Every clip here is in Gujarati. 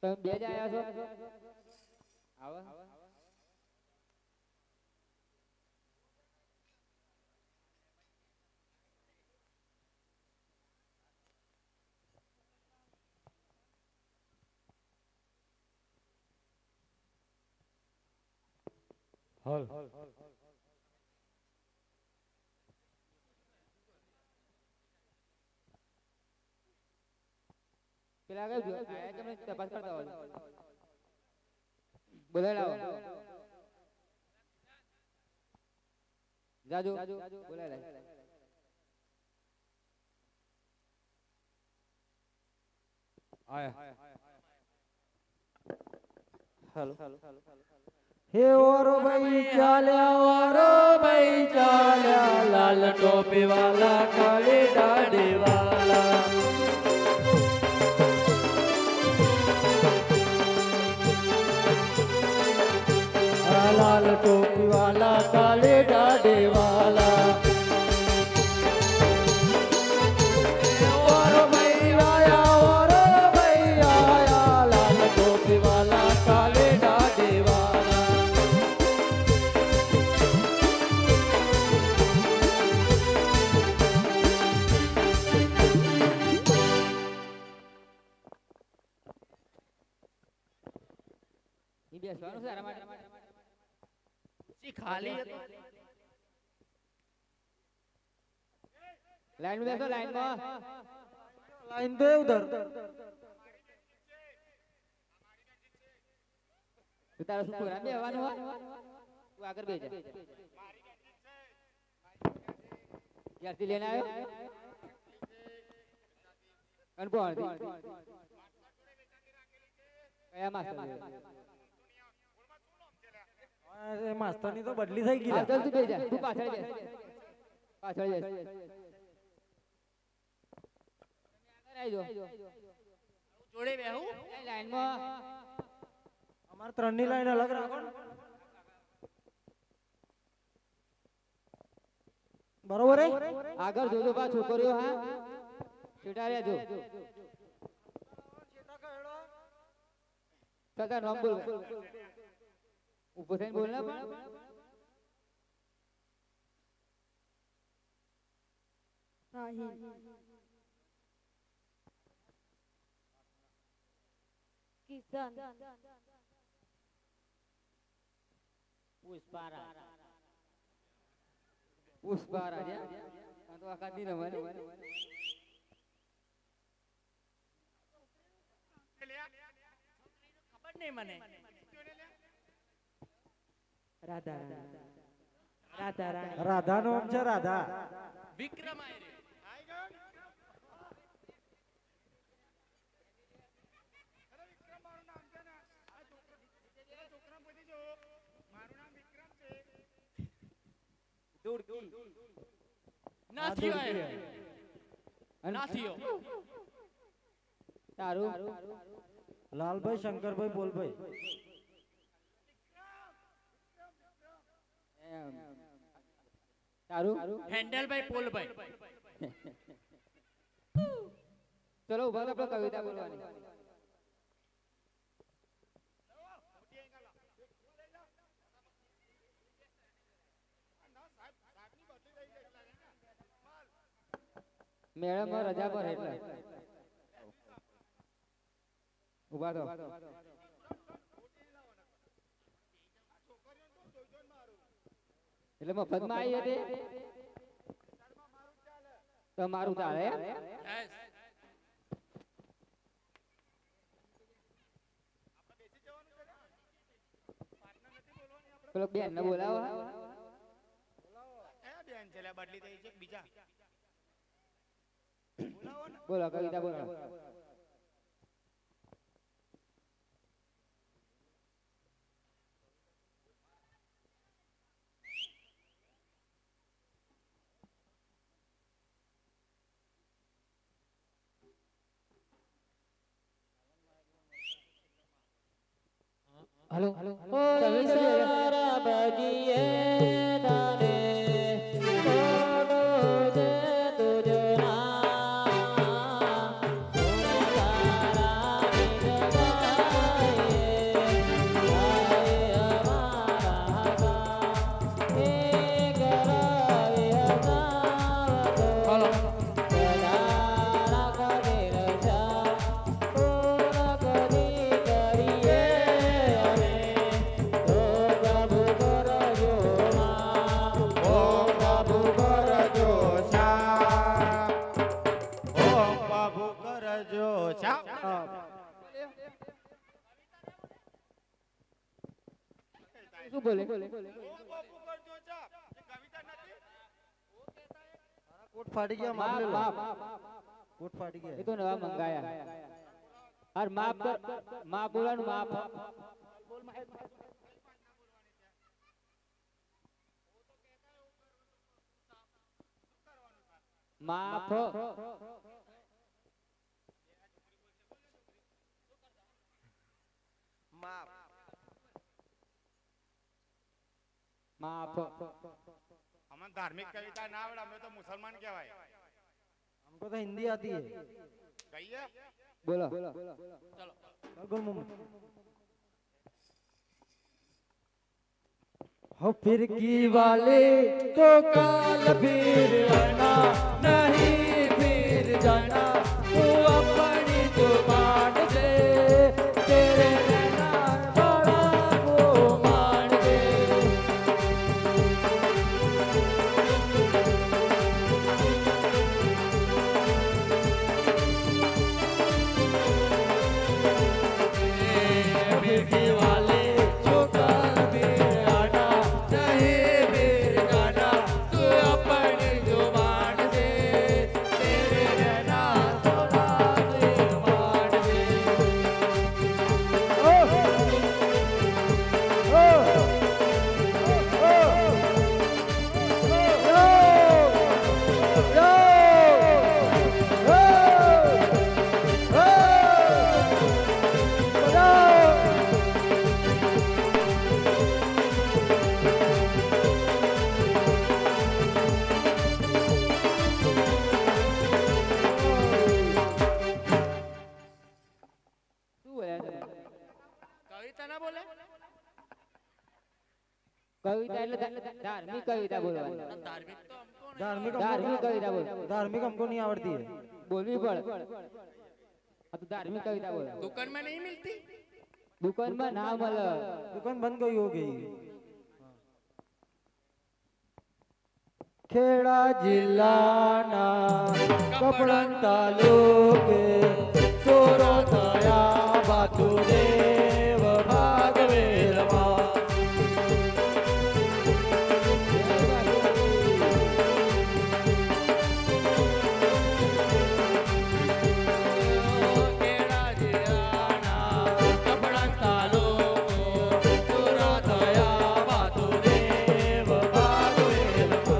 તમે બે જ આયા છો આવો હલ પેલા કઈ આયા તમે તપાસ કરતા હોય બોલાય લાવો જાજો બોલાય લાવ આયા હાલો હે ઓરો ભાઈ ચાલ્યા લાલ ટોપી વાલા કાળી દાઢી વાલા लाल टोपी वाला काले डाडे वाला और भैया लाल टोपी वाला काले डाडे वाला ઈ બેસવાનું છે આરા માટે खाली लाइन में बैठो लाइन में लाइन दे उधर तो तारा सुन प्रोग्राम में हवानो तू आकर बैठ जा जल्दी लेना आयो कौन थी कया मास्टर अरे मास्टरनी तो बदली થઈ ગઈ चल तू बैठ जा तू पाछળ जा आगर आई जो जोड़े बेहू लाइन में અમાર ત્રણની લાઈન અલગ રાખો બરોબર હે આગળ જોજો બા છોકરીઓ હા છેટા રે જો સદા નામ બોલ ऊपर से बोलना पण साहिल किशन पुष्पा राजा तो आकादी रमन खबर नहीं मने राधा राधा राधा રાધા નો નામ છે રાધા विक्रम आए रे ना थियो आए ना थियो तारू લાલભાઈ શંકરભાઈ બોલભાઈ तारू हैंडल भाई पोल भाई चलो उभा આપણે કવિતા બોલવાની મેડમ રજા પર એટલે ઉભા તો એટલે મફતમાં આવી હતી તો મારું ચાલે પેલો બેન ને બોલાવો બેન છે બદલી થઈ છે બીજા બોલો કવિતા બોલો हेलो हेलो सारा बजिए दाने कोनो जे तुझना सोना तारा निगमा શું બોલે કોટ ફાટી ગયા માપ લે લો કોટ ફાટી ગયા એ તો નવા મંગાયા અર માપ કર માપ બોલાનું માપ માપ માપ અમને ધાર્મિક કવિતા ના આવડે અમે તો મુસલમાન કહેવાય हमको तो हिंदी आती है કહીએ બોલો ચલો बोल मम्मी हो फिरकी वाले तो काल फिर आना नहीं फिर जाना तू अपनी जुबान से तेरे रहना थोड़ा वो मान दे फिरकी वाले जो काल फिर आना नहीं फिर जाना तू अपनी जुबान से तेरे रहना थोड़ा फिर मान दे ओ ओ શું બોલે કવિતા ના બોલે કવિતા એટલે ધાર્મિક કવિતા બોલવાની ધાર્મિક તો અમકો નહીં धार्मिक ધાર્મિક કવિતા બોલ धार्मिक हमको नहीं आवड़ती है બોલવી પડે આ તો ધાર્મિક કવિતા બોલ દુકાન માં નહીં મિલતી દુકાનમાં ના મળે दुकान बंद गई हो गई खेड़ा जिल्लाना कपड़न तालुके चोरो थया बासुदेव भागवेलमा खेड़ा जिल्लाना कपड़न तालुको चोरो थया बासुदेव भागवेलमा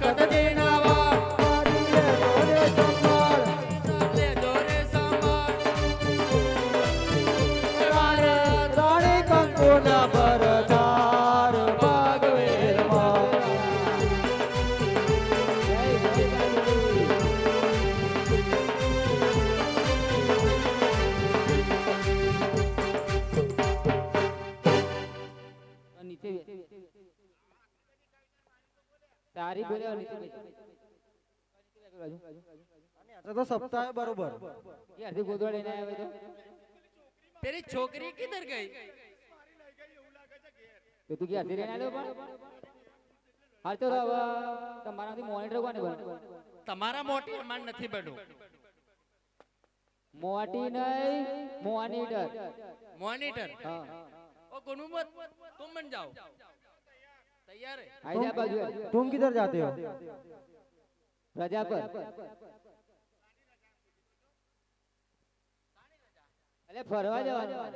કદ દેનાવા મારી દોરે સંભાળ લે દોરે સંભાળ મારે રાણી કંકુના ભરતાર ભાગવેલમાં નીચે તારી બોલે નીચે आता तो सप्ताह है बरोबर ये अर्धी गोदड़ा लेने आया भाई तेरी छोकरी किधर गई तो तू क्या अर्धी लेने आया पण હાલ તો હવે તમારાથી મોનિટર કોને બને તમારા મોટી માન નથી બનવું મોટી નહીં મોનિટર મોનિટર હા ओ गुनू मत तुम बन जाओ तैयार है આઈ જા બાજુ तुम किधर जाते हो રજા પર અલે ફરવા જવાનું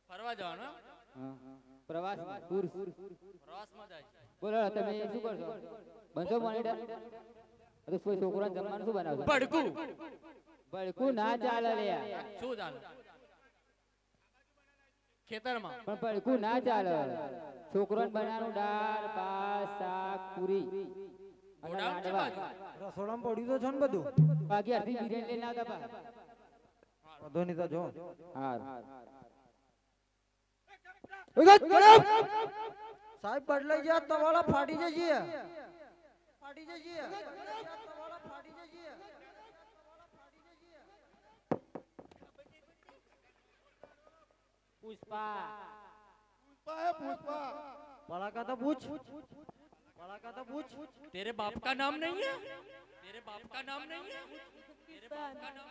ફરવા જવાનો હા પ્રવાસ ટૂર પ્રવાસમાં જાય બોલો તમે શું કરશો બનશો મોનિટર તો કોઈ છોકરાને જમવાનું શું બનાવશો પડકું ભડકું ના ચાલે લે શું ચાલે ખેતરમાં પણ ભડકું ના ચાલે છોકરાને બનાવવાનું દાળ ભાત શાક પૂરી અને ગોડાઉન છે લાડવા. બાજુ રસોડામાં પડ્યું તો છે ને બધું બાકી અડધી બિરિયાની લઈને આવતા પા વધો નહીં તો જો હાર સાહેબ બદલાઈ ગયા તવાળા ફાટી જશે ફાટી જશે તવાળા ફાટી જશે પુષ્પા बड़ा का तो पूछ बड़ा का तो पूछ तेरे बाप का नाम नहीं है मेरे बाप का नाम नहीं है मेरे बाप का नाम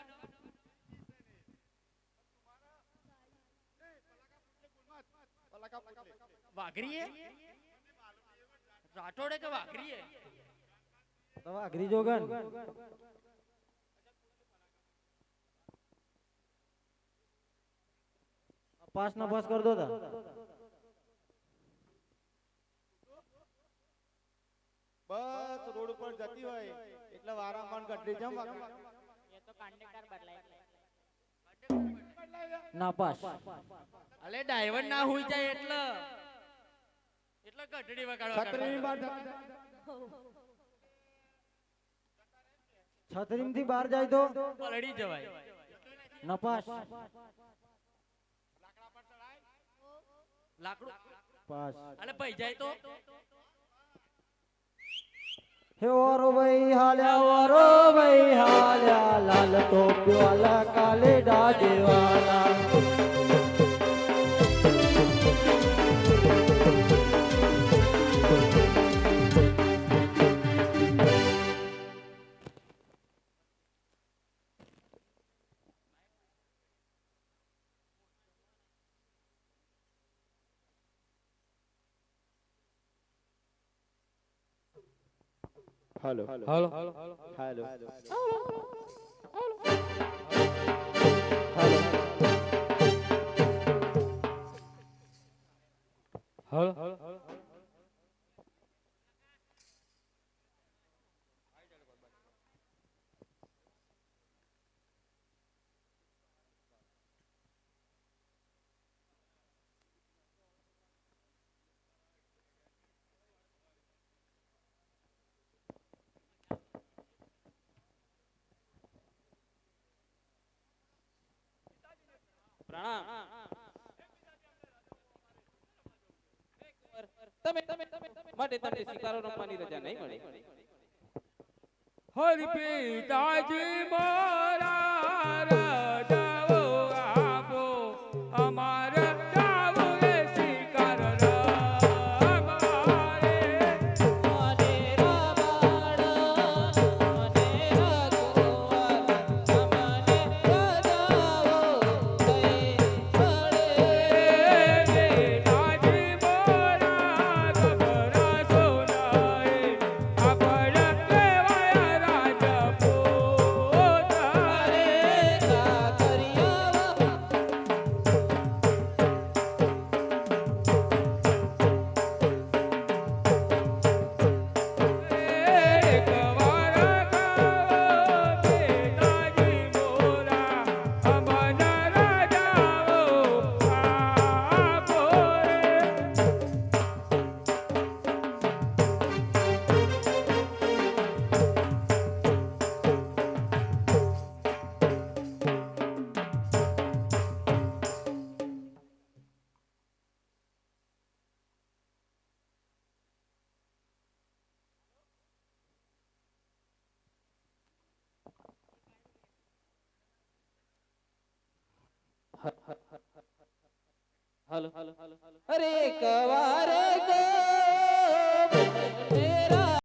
वाघरी है राठौड़ है कि वाघरी है તો વાઘરી જોગન પાસ ના પાસ કર દો તા બસ રોડ ઉપર જતી હોય એટલે વારામાન ગટરી જમ ના પાસ અલે ડ્રાઈવર ના હોઈ જાય એટલે ગઢડી વગાડવા છત્રી બાર છત્રીમ થી બહાર જાય તો પલડી જવાય નપાસ લાકડું પાસ અલે ભાઈ જાય તો હે ઓરો ભાઈ હાલ્યા લાલ ટોપી વાલા કાલે દાઢી વાલા हेलो હાલો हेलो હાલો માટે તમને શિકારો રમવાની રજા નહીં મળે હરિ પિતાજી મોરા રાજાઓ આપો અમારા જાવો રે શિકાર રમારે પિતાજી મોરા ગભરા સોનાએ આપણા કેવાયા રાજપૂત એક વાર ગાઓ પિતાજી મોરા અમારા રાજાઓ આપો રે હલો અરે કવાર ગો મેરા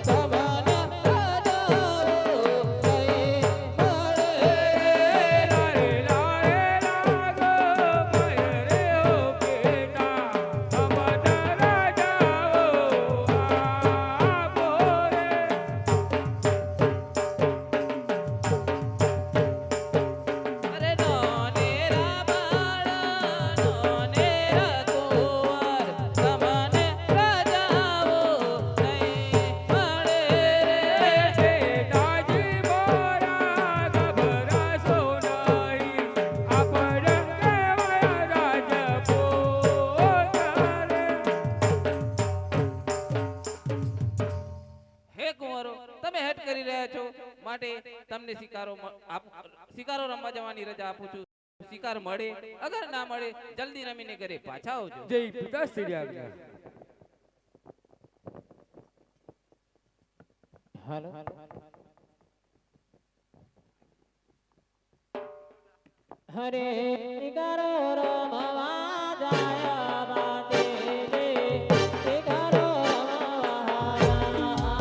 સવાના રાજાઓ કઈ મળે લારે લારે લાગો ભાઈ રે ઓ બેટા અમારા રાજાઓ આપો રે અરે નોનેરા બાળા નોનેરા કુંવર તમને રાજાઓ નહીં મળે રે પિતાજી મોરા ગભરા સોનાઈ આપણા કેવાયા રાજપૂત હે કુંવરો તમે હેડ કરી રહ્યા છો માટે તમને શિકારો રમવા જવાની રજા આપું છું શિકાર મળે અગર ના મળે જલ્દી રમીને ઘરે પાછા આવજો જય પિતાશ્રી આજ્ઞા હાલો હરે શિકારો રમવા જાય બાટે રે શિકારો રમવા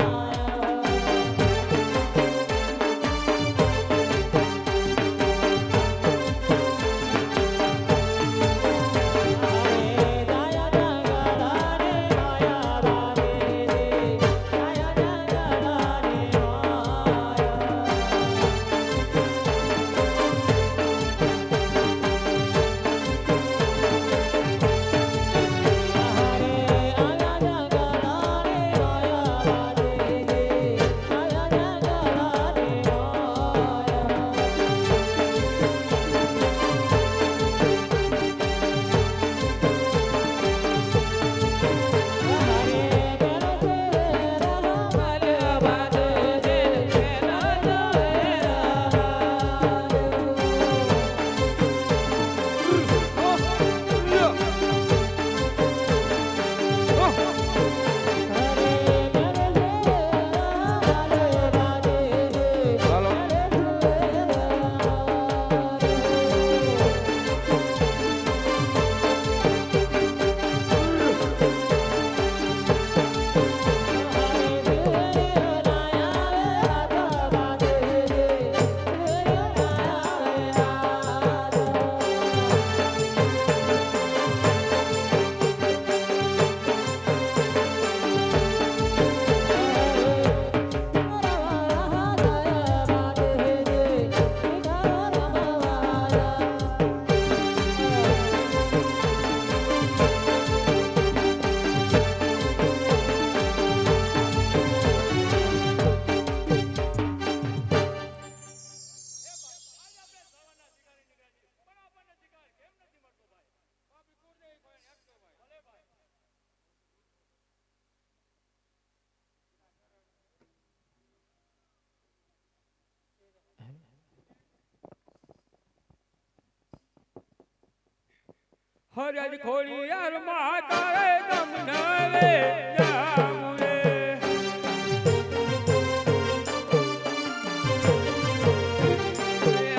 હરજ ખોડિયાર માં તારે તમને રે જાવું રે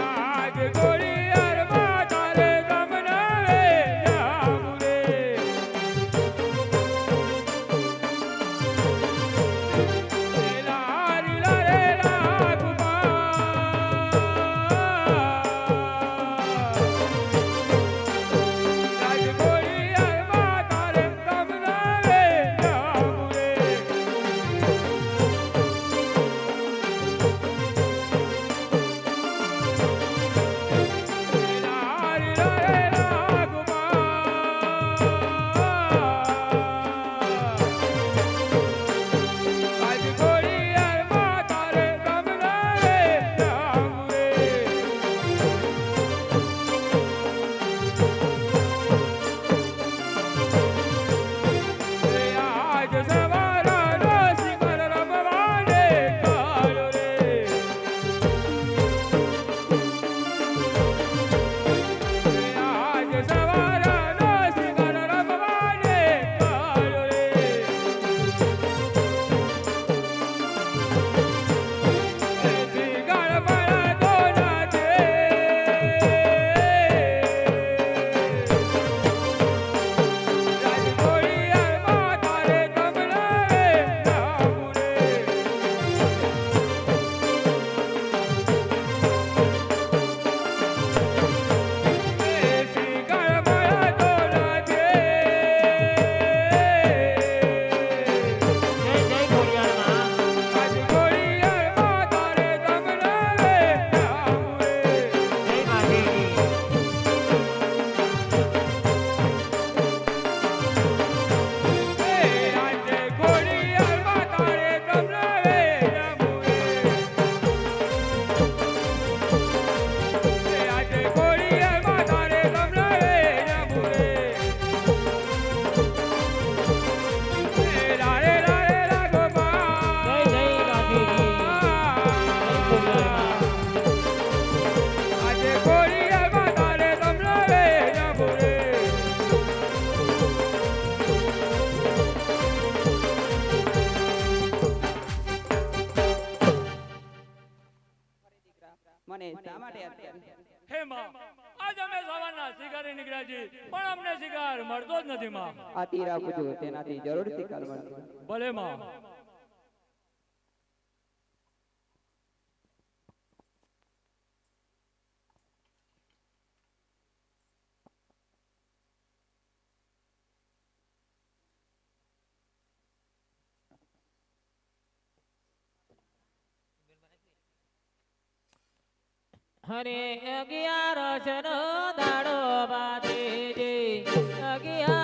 આજ ખોડિયાર માં તારે તમને રે જાવું રે લારી લારે મને શા માટે યાદ કરી? હે માં આજ અમે સવારના શિકારે નીકળ્યા છીએ પણ અમને શિકાર મળતો જ નથી માં આ તીર આપું છું તેનાથી જરૂર શિકાર મળશે ભલે માં હરે 11 નો દાડો બાજે 11